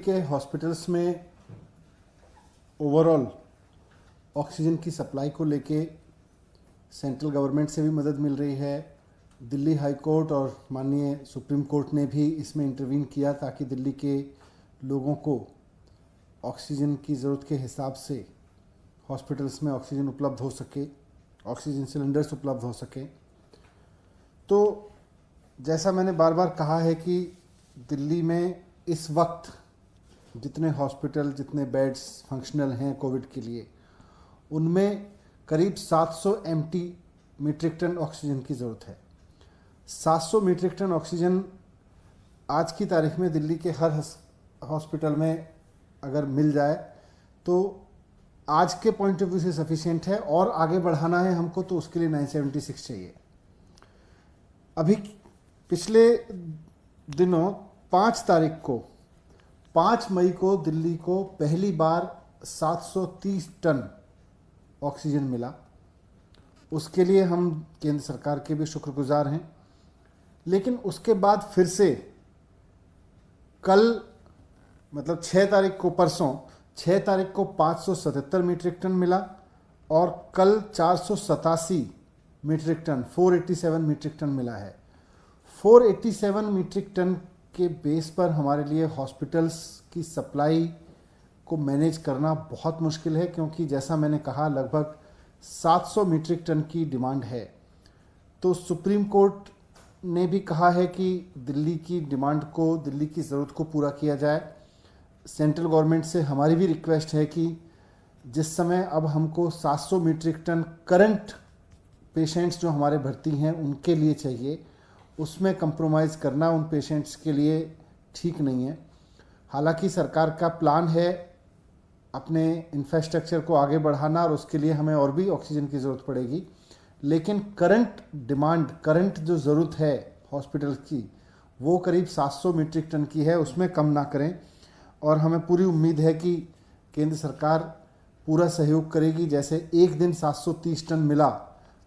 के हॉस्पिटल्स में overall oxygen की सप्लाई को लेके सेंट्रल गवर्नमेंट से भी मदद मिल रही है। दिल्ली हाई कोर्ट और माननीय सुप्रीम कोर्ट ने भी इसमें इंटरवीन किया ताकि दिल्ली के लोगों को ऑक्सीजन की ज़रूरत के हिसाब से हॉस्पिटल्स में ऑक्सीजन उपलब्ध हो सके, ऑक्सीजन सिलेंडर्स उपलब्ध हो सके। तो जैसा मैंने बार बार कहा है कि दिल्ली में इस वक्त जितने हॉस्पिटल, जितने बेड्स फंक्शनल हैं कोविड के लिए, उनमें करीब 700 मीट्रिक टन ऑक्सीजन की ज़रूरत है। 700 मीट्रिक टन ऑक्सीजन आज की तारीख में दिल्ली के हर हॉस्पिटल में अगर मिल जाए तो आज के पॉइंट ऑफ व्यू से सफिशिएंट है, और आगे बढ़ाना है हमको तो उसके लिए 976 चाहिए। अभी पिछले दिनों 5 मई को दिल्ली को पहली बार 730 टन ऑक्सीजन मिला। उसके लिए हम केंद्र सरकार के भी शुक्रगुजार हैं। लेकिन उसके बाद फिर से कल मतलब 6 तारीख को, परसों 6 तारीख को 577 मीट्रिक टन मिला और कल 487 मीट्रिक टन 487 मीट्रिक टन मिला है। 487 मीट्रिक टन के बेस पर हमारे लिए हॉस्पिटल्स की सप्लाई को मैनेज करना बहुत मुश्किल है, क्योंकि जैसा मैंने कहा लगभग 700 मीट्रिक टन की डिमांड है। तो सुप्रीम कोर्ट ने भी कहा है कि दिल्ली की डिमांड को, दिल्ली की ज़रूरत को पूरा किया जाए। सेंट्रल गवर्नमेंट से हमारी भी रिक्वेस्ट है कि जिस समय अब हमको 700 मीट्रिक टन करंट पेशेंट्स जो हमारे भर्ती हैं उनके लिए चाहिए, उसमें कंप्रोमाइज़ करना उन पेशेंट्स के लिए ठीक नहीं है। हालांकि सरकार का प्लान है अपने इंफ्रास्ट्रक्चर को आगे बढ़ाना और उसके लिए हमें और भी ऑक्सीजन की ज़रूरत पड़ेगी, लेकिन करंट डिमांड, करंट जो ज़रूरत है हॉस्पिटल की, वो करीब 700 मीट्रिक टन की है, उसमें कम ना करें। और हमें पूरी उम्मीद है कि केंद्र सरकार पूरा सहयोग करेगी। जैसे एक दिन 730 टन मिला,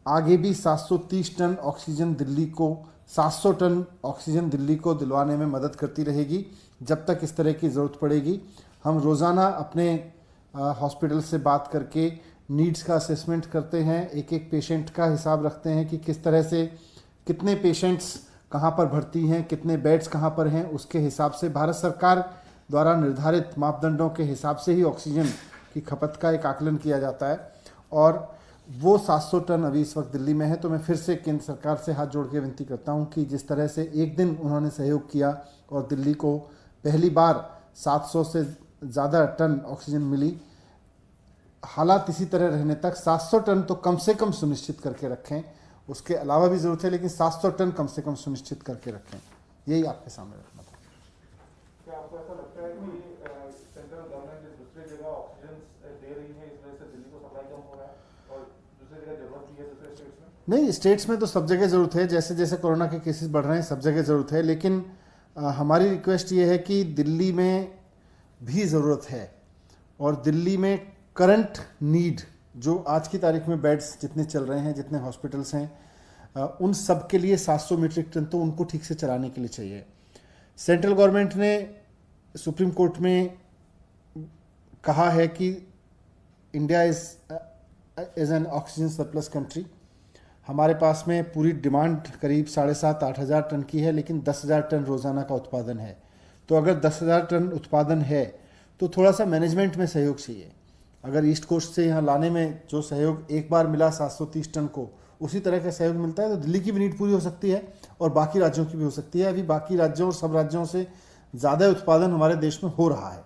आगे भी 730 टन ऑक्सीजन दिल्ली को, 700 टन ऑक्सीजन दिल्ली को दिलवाने में मदद करती रहेगी जब तक इस तरह की ज़रूरत पड़ेगी। हम रोज़ाना अपने हॉस्पिटल से बात करके नीड्स का असेसमेंट करते हैं, एक एक पेशेंट का हिसाब रखते हैं कि किस तरह से कितने पेशेंट्स कहाँ पर भर्ती हैं, कितने बेड्स कहाँ पर हैं। उसके हिसाब से भारत सरकार द्वारा निर्धारित मापदंडों के हिसाब से ही ऑक्सीजन की खपत का एक आकलन किया जाता है, और वो 700 टन अभी इस वक्त दिल्ली में है। तो मैं फिर से केंद्र सरकार से हाथ जोड़ के विनती करता हूँ कि जिस तरह से एक दिन उन्होंने सहयोग किया और दिल्ली को पहली बार 700 से ज़्यादा टन ऑक्सीजन मिली, हालात इसी तरह रहने तक 700 टन तो कम से कम सुनिश्चित करके रखें। उसके अलावा भी ज़रूरत है, लेकिन 700 टन कम से कम सुनिश्चित करके रखें। यही आपके सामने रखना था। क्या आपको ऐसा लगता है कि सेंट्रल गवर्नमेंट जिस दूसरी जगह ऑक्सीजन दे रही है, इस वजह से दिल्ली को सप्लाई कम हो रहा है और दूसरी जगह जरूरत भी है दूसरे स्टेट्स में? नहीं, स्टेट्स में तो सब जगह ज़रूरत है। जैसे जैसे कोरोना के केसेस बढ़ रहे हैं सब जगह ज़रूरत है, लेकिन हमारी रिक्वेस्ट ये है कि दिल्ली में भी ज़रूरत है, और दिल्ली में करंट नीड जो आज की तारीख में बेड्स जितने चल रहे हैं, जितने हॉस्पिटल्स हैं, उन सब के लिए 700 मीट्रिक टन तो उनको ठीक से चलाने के लिए चाहिए। सेंट्रल गवर्नमेंट ने सुप्रीम कोर्ट में कहा है कि India is an oxygen surplus country. हमारे पास में पूरी डिमांड करीब 7,500-8 हज़ार टन की है, लेकिन 10,000 टन रोज़ाना का उत्पादन है। तो अगर 10,000 टन उत्पादन है तो थोड़ा सा मैनेजमेंट में सहयोग चाहिए। अगर ईस्ट कोस्ट से यहाँ लाने में जो सहयोग एक बार मिला 730 टन को, उसी तरह का सहयोग मिलता है तो दिल्ली की भी नीड पूरी हो सकती है और बाकी राज्यों की भी हो सकती है। अभी बाकी राज्यों और सब राज्यों से ज़्यादा उत्पादन हमारे देश में हो रहा है।